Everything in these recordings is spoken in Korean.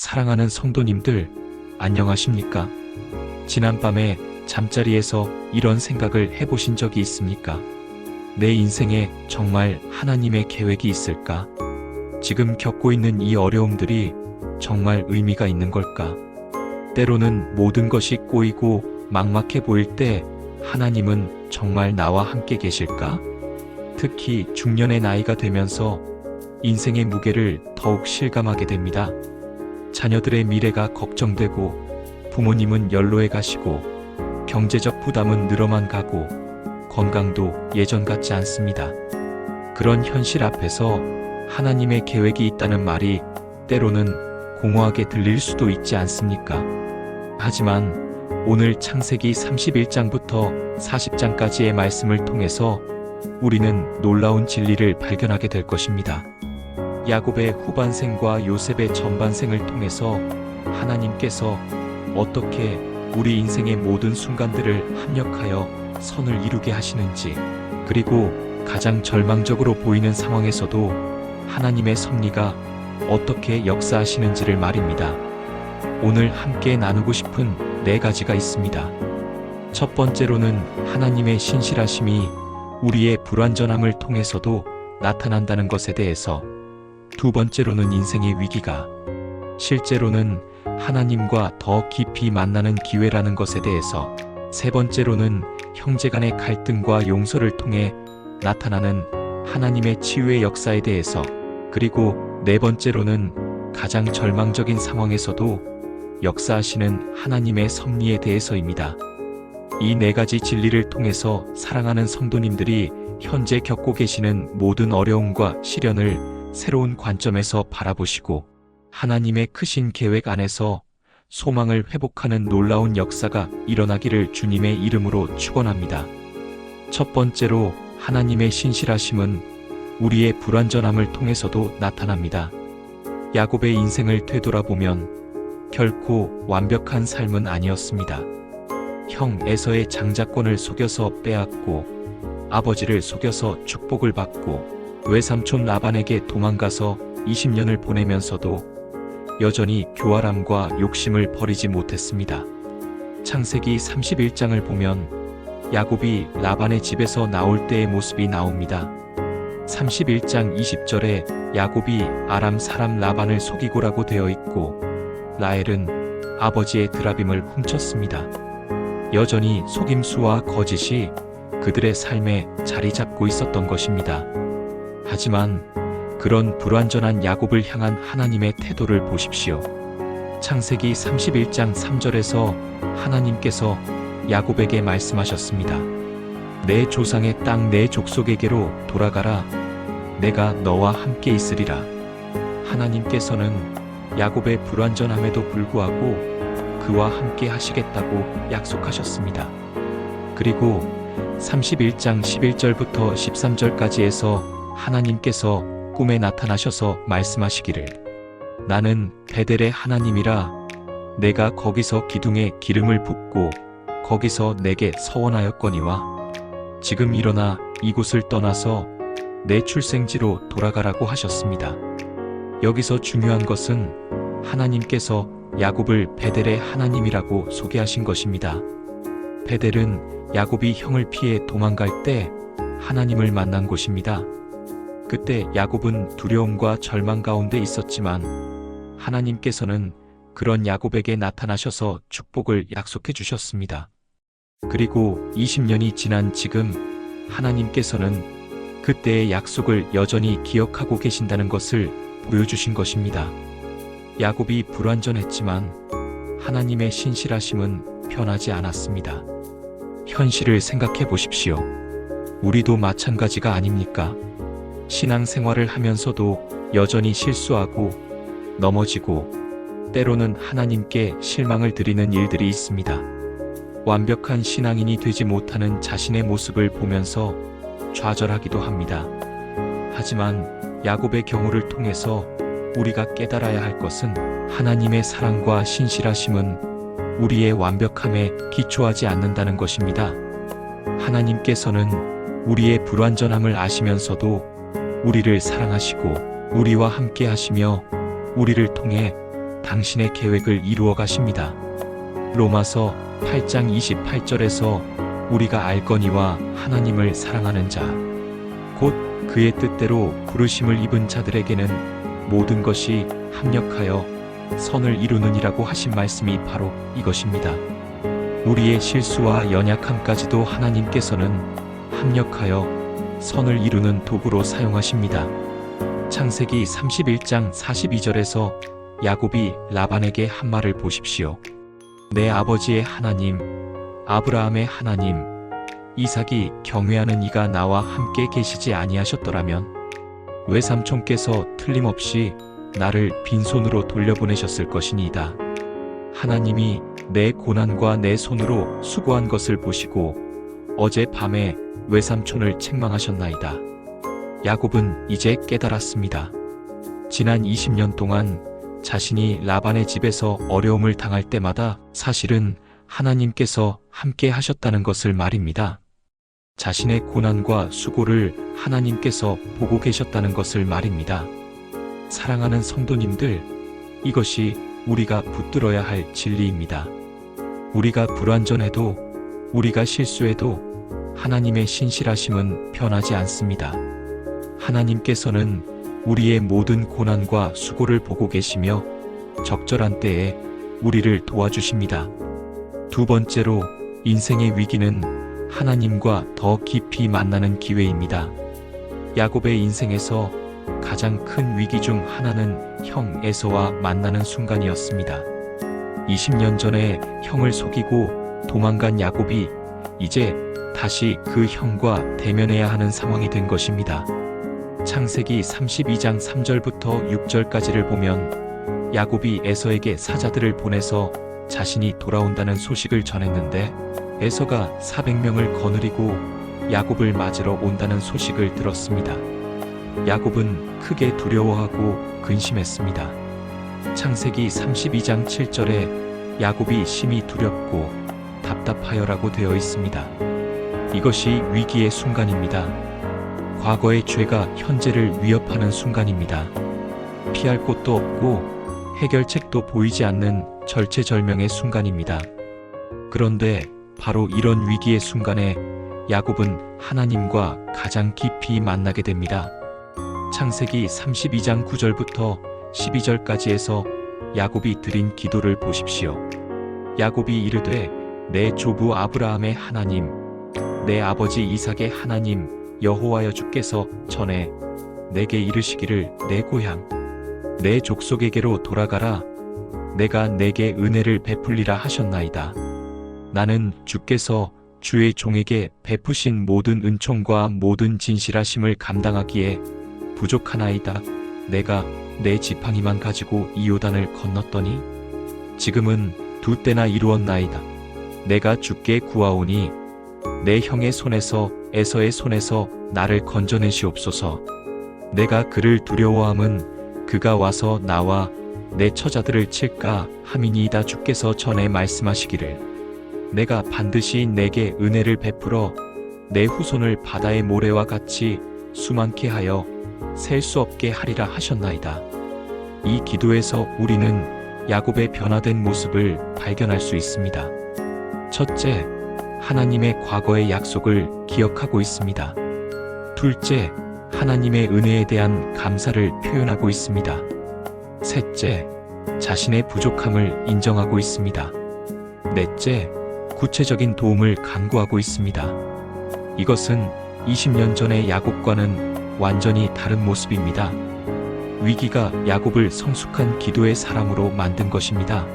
사랑하는 성도님들, 안녕하십니까? 지난밤에 잠자리에서 이런 생각을 해보신 적이 있습니까? 내 인생에 정말 하나님의 계획이 있을까? 지금 겪고 있는 이 어려움들이 정말 의미가 있는 걸까? 때로는 모든 것이 꼬이고 막막해 보일 때 하나님은 정말 나와 함께 계실까? 특히 중년의 나이가 되면서 인생의 무게를 더욱 실감하게 됩니다. 자녀들의 미래가 걱정되고 부모님은 연로해 가시고 경제적 부담은 늘어만 가고 건강도 예전 같지 않습니다. 그런 현실 앞에서 하나님의 계획이 있다는 말이 때로는 공허하게 들릴 수도 있지 않습니까? 하지만 오늘 창세기 31장부터 40장까지의 말씀을 통해서 우리는 놀라운 진리를 발견하게 될 것입니다. 야곱의 후반생과 요셉의 전반생을 통해서 하나님께서 어떻게 우리 인생의 모든 순간들을 합력하여 선을 이루게 하시는지, 그리고 가장 절망적으로 보이는 상황에서도 하나님의 섭리가 어떻게 역사하시는지를 말입니다. 오늘 함께 나누고 싶은 4가지가 있습니다. 첫 번째로는 하나님의 신실하심이 우리의 불완전함을 통해서도 나타난다는 것에 대해서, 두 번째로는 인생의 위기가 실제로는 하나님과 더 깊이 만나는 기회라는 것에 대해서, 세 번째로는 형제간의 갈등과 용서를 통해 나타나는 하나님의 치유의 역사에 대해서, 그리고 네 번째로는 가장 절망적인 상황에서도 역사하시는 하나님의 섭리에 대해서입니다. 이 4가지 진리를 통해서 사랑하는 성도님들이 현재 겪고 계시는 모든 어려움과 시련을 새로운 관점에서 바라보시고 하나님의 크신 계획 안에서 소망을 회복하는 놀라운 역사가 일어나기를 주님의 이름으로 축원합니다. 첫 번째로, 하나님의 신실하심은 우리의 불완전함을 통해서도 나타납니다. 야곱의 인생을 되돌아보면 결코 완벽한 삶은 아니었습니다. 형 에서의 장자권을 속여서 빼앗고, 아버지를 속여서 축복을 받고, 외삼촌 라반에게 도망가서 20년을 보내면서도 여전히 교활함과 욕심을 버리지 못했습니다. 창세기 31장을 보면 야곱이 라반의 집에서 나올 때의 모습이 나옵니다. 31장 20절에 야곱이 아람 사람 라반을 속이고라고 되어 있고, 라헬은 아버지의 드라빔을 훔쳤습니다. 여전히 속임수와 거짓이 그들의 삶에 자리 잡고 있었던 것입니다. 하지만 그런 불완전한 야곱을 향한 하나님의 태도를 보십시오. 창세기 31장 3절에서 하나님께서 야곱에게 말씀하셨습니다. 내 조상의 땅 내 족속에게로 돌아가라. 내가 너와 함께 있으리라. 하나님께서는 야곱의 불완전함에도 불구하고 그와 함께 하시겠다고 약속하셨습니다. 그리고 31장 11절부터 13절까지에서 하나님께서 꿈에 나타나셔서 말씀하시기를, 나는 베델의 하나님이라. 내가 거기서 기둥에 기름을 붓고 거기서 내게 서원하였거니와 지금 일어나 이곳을 떠나서 내 출생지로 돌아가라고 하셨습니다. 여기서 중요한 것은 하나님께서 야곱을 베델의 하나님이라고 소개하신 것입니다. 베델은 야곱이 형을 피해 도망갈 때 하나님을 만난 곳입니다. 그때 야곱은 두려움과 절망 가운데 있었지만 하나님께서는 그런 야곱에게 나타나셔서 축복을 약속해 주셨습니다. 그리고 20년이 지난 지금 하나님께서는 그때의 약속을 여전히 기억하고 계신다는 것을 보여주신 것입니다. 야곱이 불완전했지만 하나님의 신실하심은 변하지 않았습니다. 현실을 생각해 보십시오. 우리도 마찬가지가 아닙니까? 신앙생활을 하면서도 여전히 실수하고 넘어지고 때로는 하나님께 실망을 드리는 일들이 있습니다. 완벽한 신앙인이 되지 못하는 자신의 모습을 보면서 좌절하기도 합니다. 하지만 야곱의 경우를 통해서 우리가 깨달아야 할 것은 하나님의 사랑과 신실하심은 우리의 완벽함에 기초하지 않는다는 것입니다. 하나님께서는 우리의 불완전함을 아시면서도 우리를 사랑하시고 우리와 함께 하시며 우리를 통해 당신의 계획을 이루어 가십니다. 로마서 8장 28절에서 우리가 알거니와 하나님을 사랑하는 자, 곧 그의 뜻대로 부르심을 입은 자들에게는 모든 것이 합력하여 선을 이루느니라고 하신 말씀이 바로 이것입니다. 우리의 실수와 연약함까지도 하나님께서는 합력하여 선을 이루는 도구로 사용하십니다. 창세기 31장 42절에서 야곱이 라반에게 한 말을 보십시오. 내 아버지의 하나님, 아브라함의 하나님, 이삭이 경외하는 이가 나와 함께 계시지 아니하셨더라면 외삼촌께서 틀림없이 나를 빈손으로 돌려보내셨을 것이니이다. 하나님이 내 고난과 내 손으로 수고한 것을 보시고 어제 밤에 외삼촌을 책망하셨나이다. 야곱은 이제 깨달았습니다. 지난 20년 동안 자신이 라반의 집에서 어려움을 당할 때마다 사실은 하나님께서 함께 하셨다는 것을 말입니다. 자신의 고난과 수고를 하나님께서 보고 계셨다는 것을 말입니다. 사랑하는 성도님들, 이것이 우리가 붙들어야 할 진리입니다. 우리가 불완전해도, 우리가 실수해도 하나님의 신실하심은 변하지 않습니다. 하나님께서는 우리의 모든 고난과 수고를 보고 계시며 적절한 때에 우리를 도와주십니다. 두 번째로, 인생의 위기는 하나님과 더 깊이 만나는 기회입니다. 야곱의 인생에서 가장 큰 위기 중 하나는 형 에서와 만나는 순간이었습니다. 20년 전에 형을 속이고 도망간 야곱이 이제 다시 그 형과 대면해야 하는 상황이 된 것입니다. 창세기 32장 3절부터 6절까지를 보면 야곱이 에서에게 사자들을 보내서 자신이 돌아온다는 소식을 전했는데 에서가 400명을 거느리고 야곱을 맞으러 온다는 소식을 들었습니다. 야곱은 크게 두려워하고 근심했습니다. 창세기 32장 7절에 야곱이 심히 두렵고 답답하여라고 되어 있습니다. 이것이 위기의 순간입니다. 과거의 죄가 현재를 위협하는 순간입니다. 피할 곳도 없고 해결책도 보이지 않는 절체절명의 순간입니다. 그런데 바로 이런 위기의 순간에 야곱은 하나님과 가장 깊이 만나게 됩니다. 창세기 32장 9절부터 12절까지에서 야곱이 드린 기도를 보십시오. 야곱이 이르되 내 조부 아브라함의 하나님, 내 아버지 이삭의 하나님 여호와여 주께서 전에 내게 이르시기를 내 고향, 내 족속에게로 돌아가라. 내가 내게 은혜를 베풀리라 하셨나이다. 나는 주께서 주의 종에게 베푸신 모든 은총과 모든 진실하심을 감당하기에 부족하나이다. 내가 내 지팡이만 가지고 이 요단을 건넜더니 지금은 두 때나 이루었나이다. 내가 주께 구하오니 내 형의 손에서 에서의 손에서 나를 건져내시옵소서. 내가 그를 두려워함은 그가 와서 나와 내 처자들을 칠까 함이니이다. 주께서 전에 말씀하시기를 내가 반드시 내게 은혜를 베풀어 내 후손을 바다의 모래와 같이 수많게 하여 셀 수 없게 하리라 하셨나이다. 이 기도에서 우리는 야곱의 변화된 모습을 발견할 수 있습니다. 첫째, 하나님의 과거의 약속을 기억하고 있습니다. 둘째, 하나님의 은혜에 대한 감사를 표현하고 있습니다. 셋째, 자신의 부족함을 인정하고 있습니다. 넷째, 구체적인 도움을 간구하고 있습니다. 이것은 20년 전의 야곱과는 완전히 다른 모습입니다. 위기가 야곱을 성숙한 기도의 사람으로 만든 것입니다.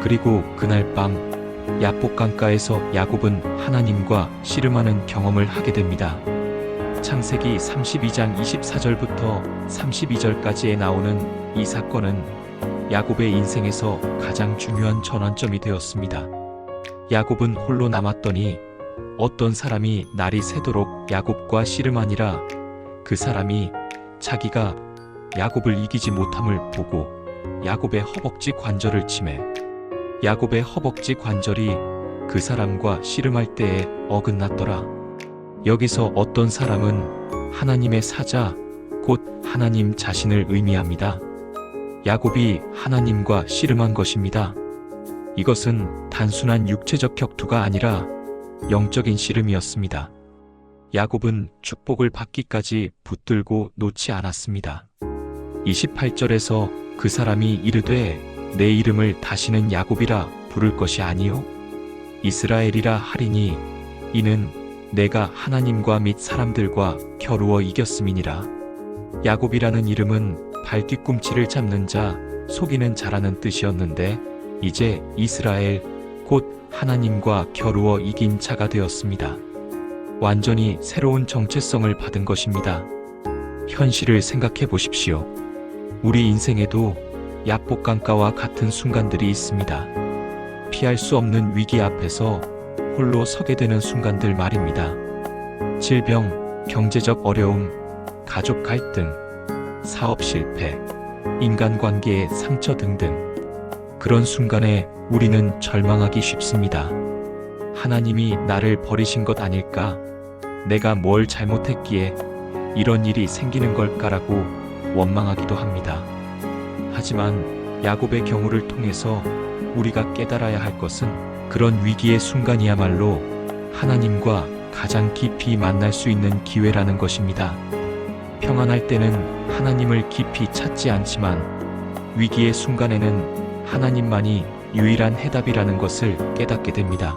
그리고 그날 밤 야복 강가에서 야곱은 하나님과 씨름하는 경험을 하게 됩니다. 창세기 32장 24절부터 32절까지에 나오는 이 사건은 야곱의 인생에서 가장 중요한 전환점이 되었습니다. 야곱은 홀로 남았더니 어떤 사람이 날이 새도록 야곱과 씨름하니라. 그 사람이 자기가 야곱을 이기지 못함을 보고 야곱의 허벅지 관절을 치매 야곱의 허벅지 관절이 그 사람과 씨름할 때에 어긋났더라. 여기서 어떤 사람은 하나님의 사자, 곧 하나님 자신을 의미합니다. 야곱이 하나님과 씨름한 것입니다. 이것은 단순한 육체적 격투가 아니라 영적인 씨름이었습니다. 야곱은 축복을 받기까지 붙들고 놓지 않았습니다. 28절에서 그 사람이 이르되 내 이름을 다시는 야곱이라 부를 것이 아니요 이스라엘이라 하리니 이는 내가 하나님과 및 사람들과 겨루어 이겼음이니라. 야곱이라는 이름은 발뒤꿈치를 잡는 자, 속이는 자라는 뜻이었는데 이제 이스라엘, 곧 하나님과 겨루어 이긴 자가 되었습니다. 완전히 새로운 정체성을 받은 것입니다. 현실을 생각해 보십시오. 우리 인생에도 야복강가와 같은 순간들이 있습니다. 피할 수 없는 위기 앞에서 홀로 서게 되는 순간들 말입니다. 질병, 경제적 어려움, 가족 갈등, 사업 실패, 인간관계의 상처 등등. 그런 순간에 우리는 절망하기 쉽습니다. 하나님이 나를 버리신 것 아닐까? 내가 뭘 잘못했기에 이런 일이 생기는 걸까라고 원망하기도 합니다. 하지만 야곱의 경우를 통해서 우리가 깨달아야 할 것은 그런 위기의 순간이야말로 하나님과 가장 깊이 만날 수 있는 기회라는 것입니다. 평안할 때는 하나님을 깊이 찾지 않지만 위기의 순간에는 하나님만이 유일한 해답이라는 것을 깨닫게 됩니다.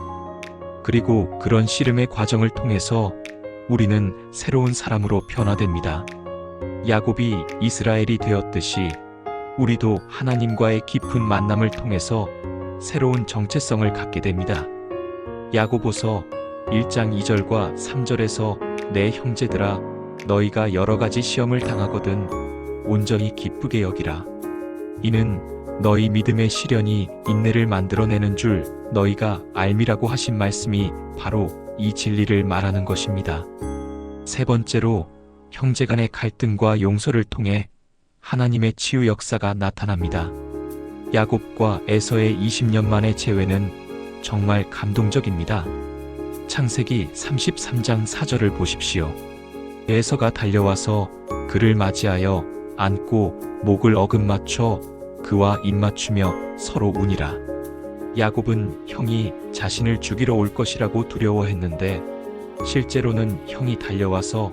그리고 그런 씨름의 과정을 통해서 우리는 새로운 사람으로 변화됩니다. 야곱이 이스라엘이 되었듯이 우리도 하나님과의 깊은 만남을 통해서 새로운 정체성을 갖게 됩니다. 야고보서 1장 2절과 3절에서 내 형제들아 너희가 여러 가지 시험을 당하거든 온전히 기쁘게 여기라. 이는 너희 믿음의 시련이 인내를 만들어내는 줄 너희가 알미라고 하신 말씀이 바로 이 진리를 말하는 것입니다. 세 번째로 형제간의 갈등과 용서를 통해 하나님의 치유 역사가 나타납니다. 야곱과 에서의 20년 만의 재회는 정말 감동적입니다. 창세기 33장 4절을 보십시오. 에서가 달려와서 그를 맞이하여 안고 목을 어긋맞춰 그와 입맞추며 서로 우니라. 야곱은 형이 자신을 죽이러 올 것이라고 두려워했는데 실제로는 형이 달려와서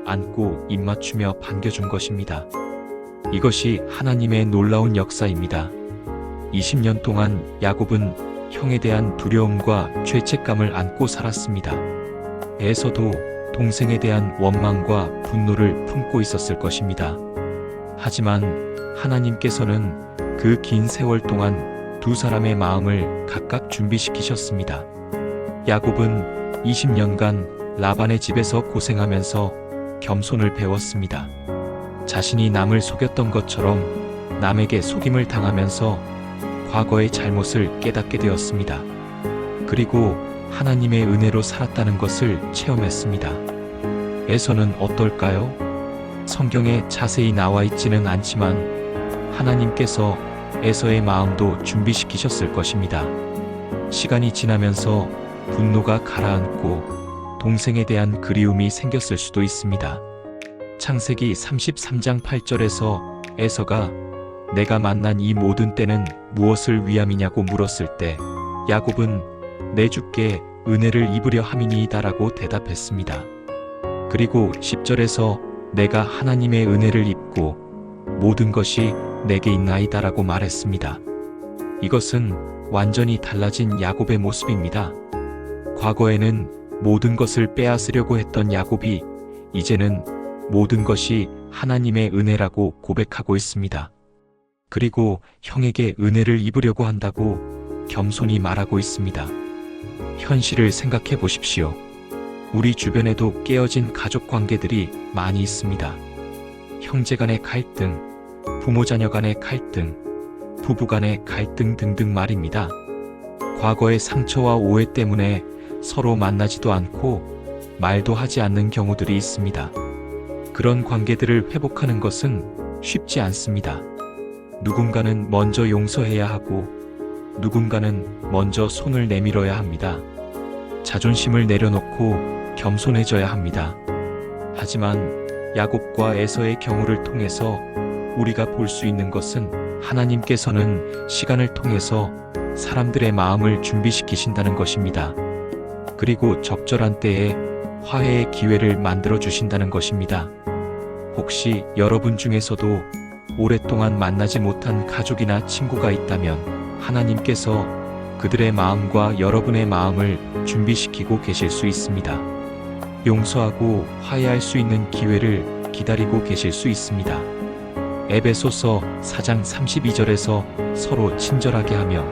안고 입맞추며 반겨준 것입니다. 이것이 하나님의 놀라운 역사입니다. 20년 동안 야곱은 형에 대한 두려움과 죄책감을 안고 살았습니다. 에서도 동생에 대한 원망과 분노를 품고 있었을 것입니다. 하지만 하나님께서는 그 긴 세월 동안 두 사람의 마음을 각각 준비시키셨습니다. 야곱은 20년간 라반의 집에서 고생하면서 겸손을 배웠습니다. 자신이 남을 속였던 것처럼 남에게 속임을 당하면서 과거의 잘못을 깨닫게 되었습니다. 그리고 하나님의 은혜로 살았다는 것을 체험했습니다. 에서는 어떨까요? 성경에 자세히 나와 있지는 않지만 하나님께서 에서의 마음도 준비시키셨을 것입니다. 시간이 지나면서 분노가 가라앉고 동생에 대한 그리움이 생겼을 수도 있습니다. 창세기 33장 8절에서 에서가 내가 만난 이 모든 때는 무엇을 위함이냐고 물었을 때 야곱은 내 주께 은혜를 입으려 함이니이다라고 대답했습니다. 그리고 10절에서 내가 하나님의 은혜를 입고 모든 것이 내게 있나이다라고 말했습니다. 이것은 완전히 달라진 야곱의 모습입니다. 과거에는 모든 것을 빼앗으려고 했던 야곱이 이제는 모든 것이 하나님의 은혜라고 고백하고 있습니다. 그리고 형에게 은혜를 입으려고 한다고 겸손히 말하고 있습니다. 현실을 생각해 보십시오. 우리 주변에도 깨어진 가족 관계들이 많이 있습니다. 형제 간의 갈등, 부모 자녀 간의 갈등, 부부 간의 갈등 등등 말입니다. 과거의 상처와 오해 때문에 서로 만나지도 않고 말도 하지 않는 경우들이 있습니다. 그런 관계들을 회복하는 것은 쉽지 않습니다. 누군가는 먼저 용서해야 하고 누군가는 먼저 손을 내밀어야 합니다. 자존심을 내려놓고 겸손해져야 합니다. 하지만 야곱과 에서의 경우를 통해서 우리가 볼 수 있는 것은 하나님께서는 시간을 통해서 사람들의 마음을 준비시키신다는 것입니다. 그리고 적절한 때에 화해의 기회를 만들어 주신다는 것입니다. 혹시 여러분 중에서도 오랫동안 만나지 못한 가족이나 친구가 있다면 하나님께서 그들의 마음과 여러분의 마음을 준비시키고 계실 수 있습니다. 용서하고 화해할 수 있는 기회를 기다리고 계실 수 있습니다. 에베소서 4장 32절에서 서로 친절하게 하며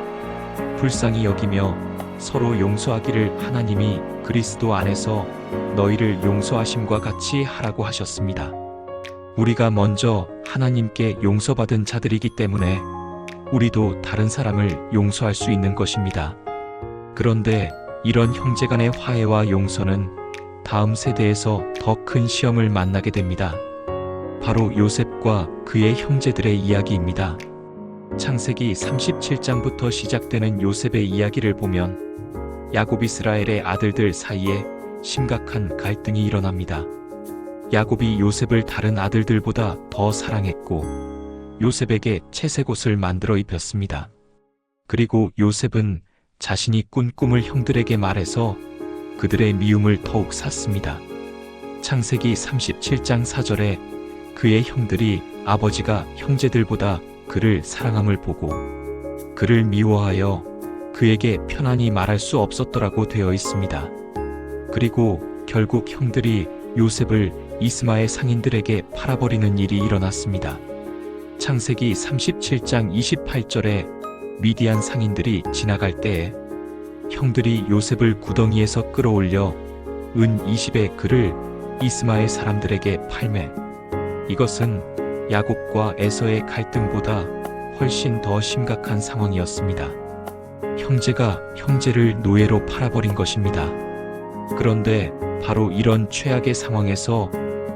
불쌍히 여기며 서로 용서하기를 하나님이 그리스도 안에서 너희를 용서하심과 같이 하라고 하셨습니다. 우리가 먼저 하나님께 용서받은 자들이기 때문에 우리도 다른 사람을 용서할 수 있는 것입니다. 그런데 이런 형제간의 화해와 용서는 다음 세대에서 더 큰 시험을 만나게 됩니다. 바로 요셉과 그의 형제들의 이야기입니다. 창세기 37장부터 시작되는 요셉의 이야기를 보면 야곱 이스라엘의 아들들 사이에 심각한 갈등이 일어납니다. 야곱이 요셉을 다른 아들들보다 더 사랑했고 요셉에게 채색옷을 만들어 입혔습니다. 그리고 요셉은 자신이 꾼 꿈을 형들에게 말해서 그들의 미움을 더욱 샀습니다. 창세기 37장 4절에 그의 형들이 아버지가 형제들보다 그를 사랑함을 보고 그를 미워하여 그에게 편안히 말할 수 없었더라고 되어 있습니다. 그리고 결국 형들이 요셉을 이스마엘 상인들에게 팔아버리는 일이 일어났습니다. 창세기 37장 28절에 미디안 상인들이 지나갈 때에 형들이 요셉을 구덩이에서 끌어올려 은 20의 그를 이스마엘 사람들에게 팔매 이것은 야곱과 에서의 갈등보다 훨씬 더 심각한 상황이었습니다. 형제가 형제를 노예로 팔아버린 것입니다. 그런데 바로 이런 최악의 상황에서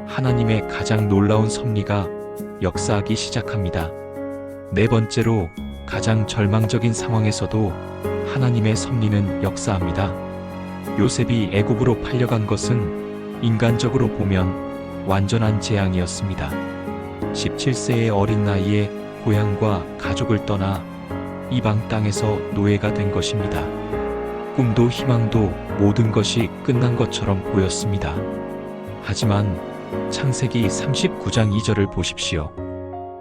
하나님의 가장 놀라운 섭리가 역사하기 시작합니다. 네 번째로 가장 절망적인 상황에서도 하나님의 섭리는 역사합니다. 요셉이 애굽으로 팔려간 것은 인간적으로 보면 완전한 재앙이었습니다. 17세의 어린 나이에 고향과 가족을 떠나 이방 땅에서 노예가 된 것입니다. 꿈도 희망도 모든 것이 끝난 것처럼 보였습니다. 하지만 창세기 39장 2절을 보십시오.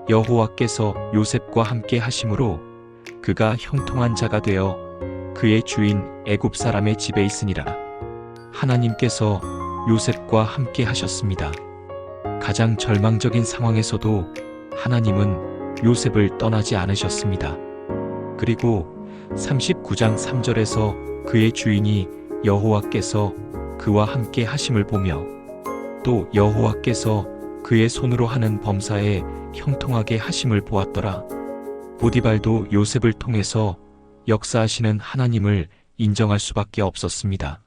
여호와께서 요셉과 함께 하심으로 그가 형통한 자가 되어 그의 주인 애굽 사람의 집에 있으니라. 하나님께서 요셉과 함께 하셨습니다. 가장 절망적인 상황에서도 하나님은 요셉을 떠나지 않으셨습니다. 그리고 39장 3절에서 그의 주인이 여호와께서 그와 함께 하심을 보며 또 여호와께서 그의 손으로 하는 범사에 형통하게 하심을 보았더라. 보디발도 요셉을 통해서 역사하시는 하나님을 인정할 수밖에 없었습니다.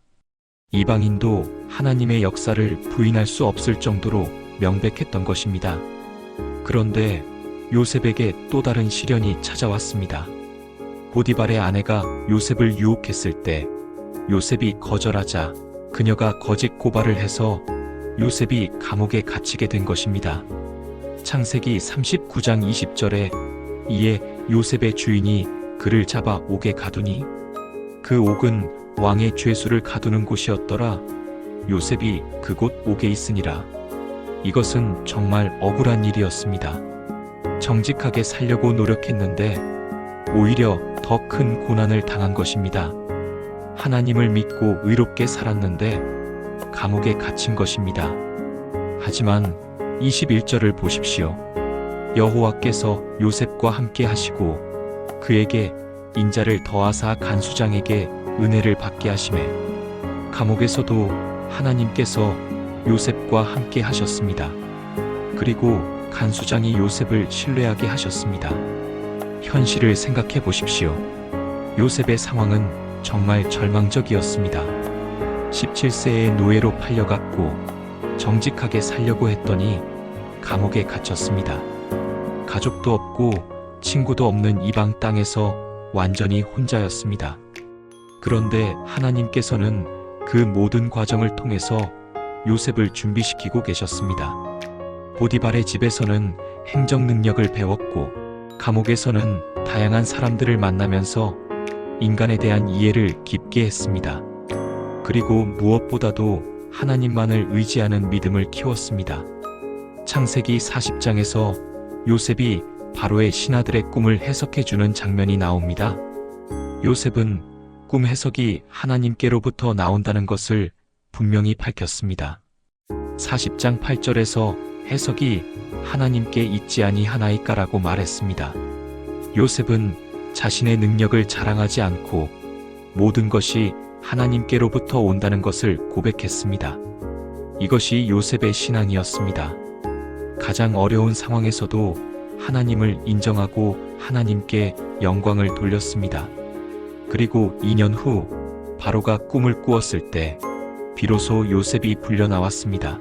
이방인도 하나님의 역사를 부인할 수 없을 정도로 명백했던 것입니다. 그런데 요셉에게 또 다른 시련이 찾아왔습니다. 보디발의 아내가 요셉을 유혹했을 때 요셉이 거절하자 그녀가 거짓 고발을 해서 요셉이 감옥에 갇히게 된 것입니다. 창세기 39장 20절에 이에 요셉의 주인이 그를 잡아 옥에 가두니 그 옥은 왕의 죄수를 가두는 곳이었더라. 요셉이 그곳 옥에 있으니라. 이것은 정말 억울한 일이었습니다. 정직하게 살려고 노력했는데 오히려 더 큰 고난을 당한 것입니다. 하나님을 믿고 의롭게 살았는데 감옥에 갇힌 것입니다. 하지만 21절을 보십시오. 여호와께서 요셉과 함께 하시고 그에게 인자를 더하사 간수장에게 은혜를 받게 하시매 감옥에서도 하나님께서 요셉과 함께 하셨습니다. 그리고 간수장이 요셉을 신뢰하게 하셨습니다. 현실을 생각해 보십시오. 요셉의 상황은 정말 절망적이었습니다. 17세의 노예로 팔려갔고 정직하게 살려고 했더니 감옥에 갇혔습니다. 가족도 없고 친구도 없는 이방 땅에서 완전히 혼자였습니다. 그런데 하나님께서는 그 모든 과정을 통해서 요셉을 준비시키고 계셨습니다. 보디발의 집에서는 행정 능력을 배웠고 감옥에서는 다양한 사람들을 만나면서 인간에 대한 이해를 깊게 했습니다. 그리고 무엇보다도 하나님만을 의지하는 믿음을 키웠습니다. 창세기 40장에서 요셉이 바로의 신하들의 꿈을 해석해주는 장면이 나옵니다. 요셉은 꿈 해석이 하나님께로부터 나온다는 것을 분명히 밝혔습니다. 40장 8절에서 해석이 하나님께 있지 아니하나이까라고 말했습니다. 요셉은 자신의 능력을 자랑하지 않고 모든 것이 하나님께로부터 온다는 것을 고백했습니다. 이것이 요셉의 신앙이었습니다. 가장 어려운 상황에서도 하나님을 인정하고 하나님께 영광을 돌렸습니다. 그리고 2년 후 바로가 꿈을 꾸었을 때 비로소 요셉이 불려나왔습니다.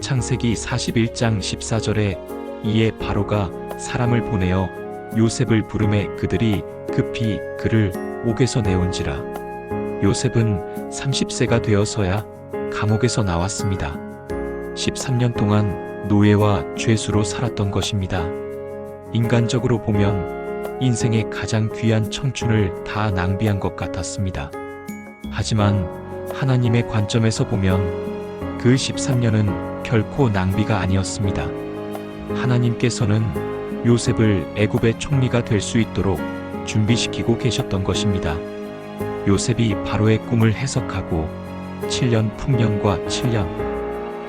창세기 41장 14절에 이에 바로가 사람을 보내어 요셉을 부르매 그들이 급히 그를 옥에서 내온지라. 요셉은 30세가 되어서야 감옥에서 나왔습니다. 13년 동안 노예와 죄수로 살았던 것입니다. 인간적으로 보면 인생의 가장 귀한 청춘을 다 낭비한 것 같았습니다. 하지만 하나님의 관점에서 보면 그 13년은 결코 낭비가 아니었습니다. 하나님께서는 요셉을 애굽의 총리가 될 수 있도록 준비시키고 계셨던 것입니다. 요셉이 바로의 꿈을 해석하고 7년 풍년과 7년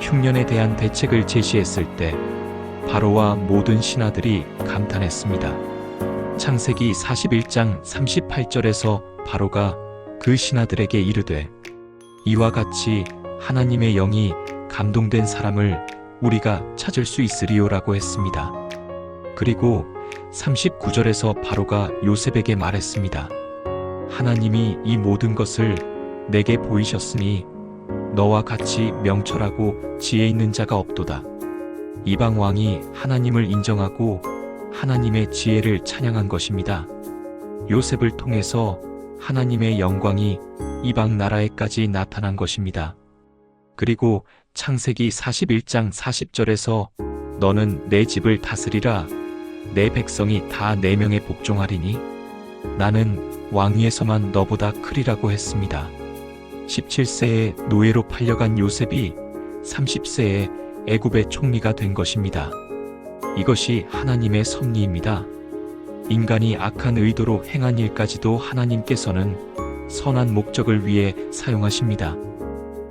흉년에 대한 대책을 제시했을 때 바로와 모든 신하들이 감탄했습니다. 창세기 41장 38절에서 바로가 그 신하들에게 이르되 이와 같이 하나님의 영이 감동된 사람을 우리가 찾을 수 있으리요라고 했습니다. 그리고 39절에서 바로가 요셉에게 말했습니다. 하나님이 이 모든 것을 내게 보이셨으니 너와 같이 명철하고 지혜 있는 자가 없도다. 이방 왕이 하나님을 인정하고 하나님의 지혜를 찬양한 것입니다. 요셉을 통해서 하나님의 영광이 이방 나라에까지 나타난 것입니다. 그리고 창세기 41장 40절에서 너는 내 집을 다스리라. 내 백성이 다 내 명에 복종하리니 나는 왕위에서만 너보다 크리라고 했습니다. 17세에 노예로 팔려간 요셉이 30세에 애굽의 총리가 된 것입니다. 이것이 하나님의 섭리입니다. 인간이 악한 의도로 행한 일까지도 하나님께서는 선한 목적을 위해 사용하십니다.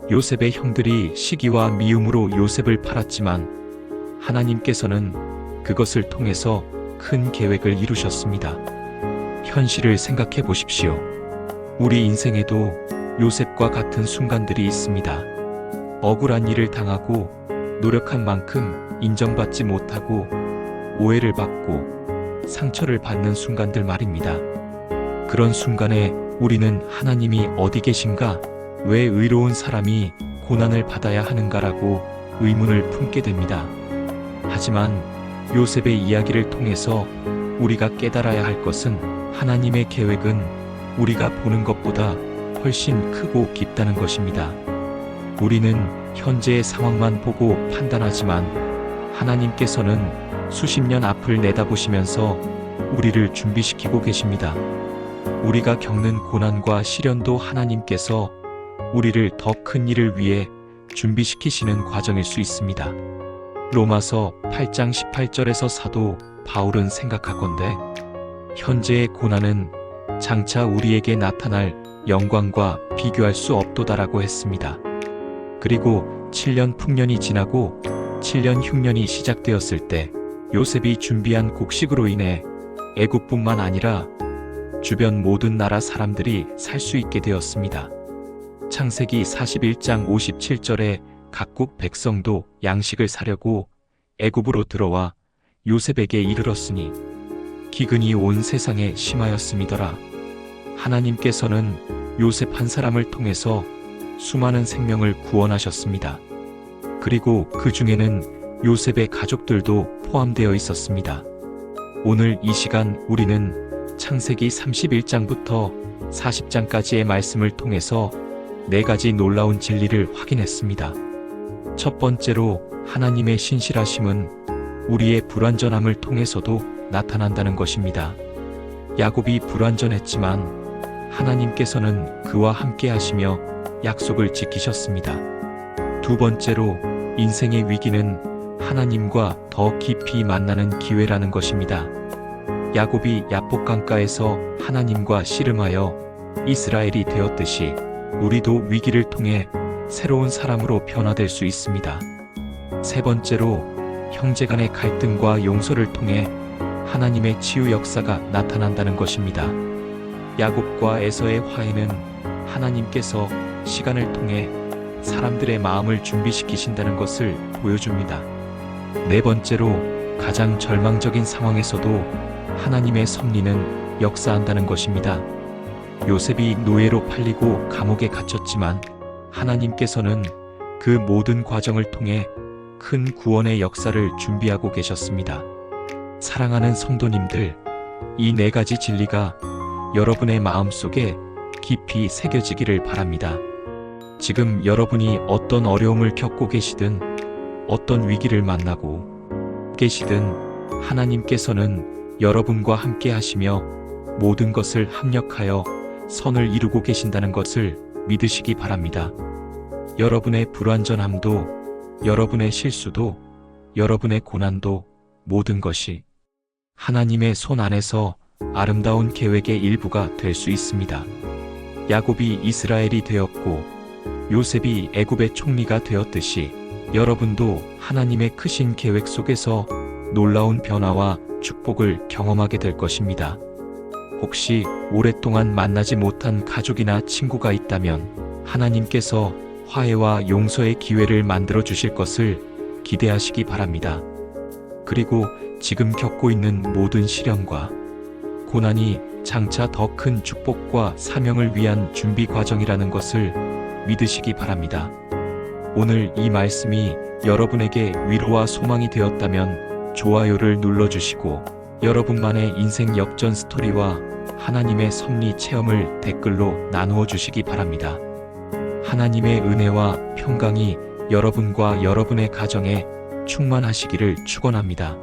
요셉의 형들이 시기와 미움으로 요셉을 팔았지만 하나님께서는 그것을 통해서 큰 계획을 이루셨습니다. 현실을 생각해 보십시오. 우리 인생에도 요셉과 같은 순간들이 있습니다. 억울한 일을 당하고 노력한 만큼 인정받지 못하고 오해를 받고 상처를 받는 순간들 말입니다. 그런 순간에 우리는 하나님이 어디 계신가? 왜 의로운 사람이 고난을 받아야 하는가라고 의문을 품게 됩니다. 하지만 요셉의 이야기를 통해서 우리가 깨달아야 할 것은 하나님의 계획은 우리가 보는 것보다 훨씬 크고 깊다는 것입니다. 우리는 현재의 상황만 보고 판단하지만 하나님께서는 수십 년 앞을 내다보시면서 우리를 준비시키고 계십니다. 우리가 겪는 고난과 시련도 하나님께서 우리를 더 큰 일을 위해 준비시키시는 과정일 수 있습니다. 로마서 8장 18절에서 사도 바울은 생각하건대 현재의 고난은 장차 우리에게 나타날 영광과 비교할 수 없도다라고 했습니다. 그리고 7년 풍년이 지나고 7년 흉년이 시작되었을 때 요셉이 준비한 곡식으로 인해 애굽뿐만 아니라 주변 모든 나라 사람들이 살 수 있게 되었습니다. 창세기 41장 57절에 각국 백성도 양식을 사려고 애굽으로 들어와 요셉에게 이르렀으니 기근이 온 세상에 심하였음이더라. 하나님께서는 요셉 한 사람을 통해서 수많은 생명을 구원하셨습니다. 그리고 그 중에는 요셉의 가족들도 포함되어 있었습니다. 오늘 이 시간 우리는 창세기 31장부터 40장까지의 말씀을 통해서 4가지 놀라운 진리를 확인했습니다. 첫 번째로 하나님의 신실하심은 우리의 불완전함을 통해서도 나타난다는 것입니다. 야곱이 불완전했지만 하나님께서는 그와 함께 하시며 약속을 지키셨습니다. 두 번째로, 인생의 위기는 하나님과 더 깊이 만나는 기회라는 것입니다. 야곱이 야복강가에서 하나님과 씨름하여 이스라엘이 되었듯이 우리도 위기를 통해 새로운 사람으로 변화될 수 있습니다. 세 번째로, 형제 간의 갈등과 용서를 통해 하나님의 치유 역사가 나타난다는 것입니다. 야곱과 에서의 화해는 하나님께서 시간을 통해 사람들의 마음을 준비시키신다는 것을 보여줍니다. 네 번째로, 가장 절망적인 상황에서도 하나님의 섭리는 역사한다는 것입니다. 요셉이 노예로 팔리고 감옥에 갇혔지만 하나님께서는 그 모든 과정을 통해 큰 구원의 역사를 준비하고 계셨습니다. 사랑하는 성도님들, 이 네 가지 진리가 여러분의 마음속에 깊이 새겨지기를 바랍니다. 지금 여러분이 어떤 어려움을 겪고 계시든 어떤 위기를 만나고 계시든 하나님께서는 여러분과 함께 하시며 모든 것을 합력하여 선을 이루고 계신다는 것을 믿으시기 바랍니다. 여러분의 불완전함도, 여러분의 실수도, 여러분의 고난도, 모든 것이 하나님의 손 안에서 아름다운 계획의 일부가 될 수 있습니다. 야곱이 이스라엘이 되었고 요셉이 애굽의 총리가 되었듯이 여러분도 하나님의 크신 계획 속에서 놀라운 변화와 축복을 경험하게 될 것입니다. 혹시 오랫동안 만나지 못한 가족이나 친구가 있다면 하나님께서 화해와 용서의 기회를 만들어 주실 것을 기대하시기 바랍니다. 그리고 지금 겪고 있는 모든 시련과 고난이 장차 더 큰 축복과 사명을 위한 준비 과정이라는 것을 믿으시기 바랍니다. 오늘 이 말씀이 여러분에게 위로와 소망이 되었다면 좋아요를 눌러주시고 여러분만의 인생 역전 스토리와 하나님의 섭리 체험을 댓글로 나누어 주시기 바랍니다. 하나님의 은혜와 평강이 여러분과 여러분의 가정에 충만하시기를 축원합니다.